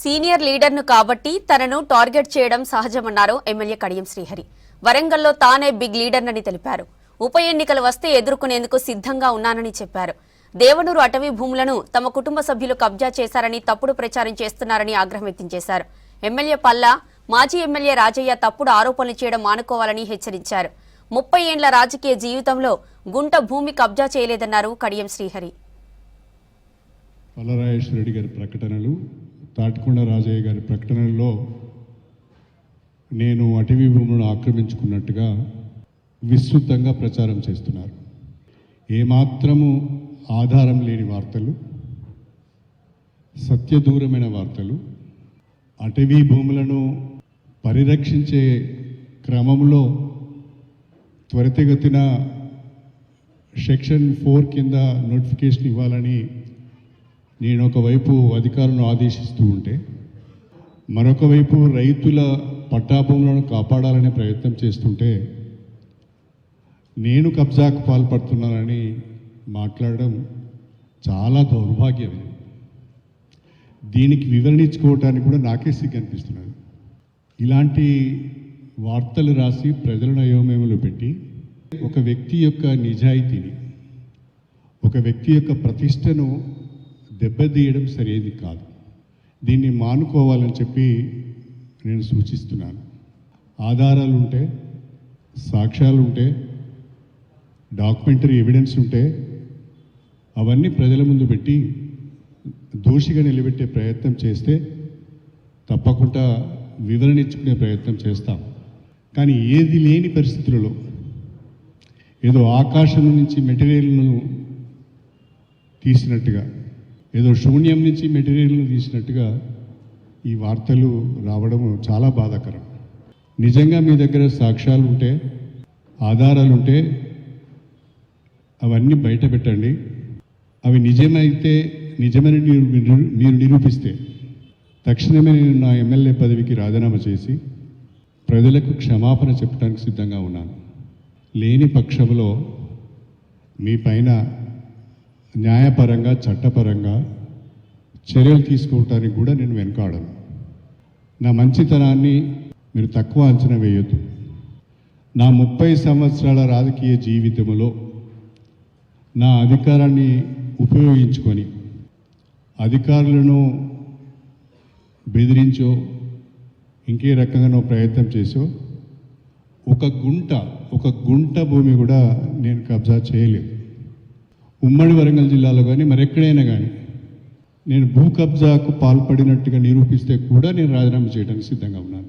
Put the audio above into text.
Senior లీడర్ను కాబట్టి తనను target చేయడం సహజమన్నారు ఎమ్మెల్యే కడియం శ్రీహరి. వరంగల్లో తానే బిగ్ లీడర్నని తెలిపారు. ఉప ఎన్నికలు వస్తే ఎదుర్కొనేందుకు సిద్ధంగా ఉన్నానని చెప్పారు. దేవనూరు అటవీ భూములను తమ కుటుంబ సభ్యులు కబ్జా చేశారని తప్పుడు ప్రచారం చేస్తున్నారని ఆగ్రహం వ్యక్తం చేశారు. ఎమ్మెల్యే పల్లా, మాజీ ఎమ్మెల్యే రాజయ్య తప్పుడు ఆరోపణలు చేయడం మానుకోవాలని హెచ్చరించారు. 30 ఏండ్ల రాజకీయ జీవితంలో గుంట భూమి కబ్జా చేయలేదన్నారు కడియం శ్రీహరి. పల్లరాజేశ్వరరెడ్డి గారి ప్రకటనలు, తాటికొండ రాజయ్య గారి ప్రకటనల్లో నేను అటవీ భూములను ఆక్రమించుకున్నట్టుగా విస్తృతంగా ప్రచారం చేస్తున్నారు. ఏమాత్రము ఆధారం లేని వార్తలు, సత్యదూరమైన వార్తలు. అటవీ భూములను పరిరక్షించే క్రమంలో త్వరితగతిన సెక్షన్ 4 కింద నోటిఫికేషన్ ఇవ్వాలని నేను ఒకవైపు అధికారులను ఆదేశిస్తూ ఉంటే, మరొక వైపు రైతుల పట్టాభూములను కాపాడాలనే ప్రయత్నం చేస్తుంటే నేను కబ్జాకు పాల్పడుతున్నానని మాట్లాడడం చాలా దౌర్భాగ్యం. దీనికి వివరణ ఇచ్చుకోవటానికి కూడా నాకే సిగ్గు అనిపిస్తున్నది. ఇలాంటి వార్తలు రాసి ప్రజలను అయోమయంలో పెట్టి ఒక వ్యక్తి యొక్క నిజాయితీని, ఒక వ్యక్తి యొక్క ప్రతిష్టను దెబ్బతీయడం సరైనది కాదు. దీన్ని మానుకోవాలని చెప్పి నేను సూచిస్తున్నాను. ఆధారాలు ఉంటే, సాక్ష్యాలు ఉంటే, డాక్యుమెంటరీ ఎవిడెన్స్ ఉంటే అవన్నీ ప్రజల ముందు పెట్టి దోషిగా నిలబెట్టే ప్రయత్నం చేస్తే తప్పకుండా వివరణ ఇచ్చుకునే ప్రయత్నం చేస్తాం. కానీ ఏది లేని పరిస్థితులలో ఏదో ఆకాశం నుంచి మెటీరియల్ను తీసినట్టుగా, ఏదో శూన్యం నుంచి మెటీరియల్ను తీసినట్టుగా ఈ వార్తలు రావడం చాలా బాధాకరం. నిజంగా మీ దగ్గర సాక్ష్యాలు ఉంటే, ఆధారాలు ఉంటే అవన్నీ బయట పెట్టండి. అవి నిజమైతే, నిజమని మీరు నిరూపిస్తే తక్షణమే నేను నా ఎమ్మెల్యే పదవికి రాజీనామా చేసి ప్రజలకు క్షమాపణ చెప్పడానికి సిద్ధంగా ఉన్నాను. లేని పక్షంలో మీ పైన న్యాయపరంగా, చట్టపరంగా చర్యలు తీసుకోవటానికి కూడా నేను వెనుకాడను. నా మంచితనాన్ని మీరు తక్కువ అంచనా వేయొద్దు. నా 30 సంవత్సరాల రాజకీయ జీవితంలో నా అధికారాన్ని ఉపయోగించుకొని అధికారులను బెదిరించో ఇంకే రకంగానో ప్రయత్నం చేసో ఒక గుంట భూమి కూడా నేను కబ్జా చేయలేదు. ఉమ్మడి వరంగల్ జిల్లాలో కానీ మరెక్కడైనా కానీ నేను భూ కబ్జాకు పాల్పడినట్టుగా నిరూపిస్తే కూడా నేను రాజీనామా చేయడానికి సిద్ధంగా ఉన్నాను.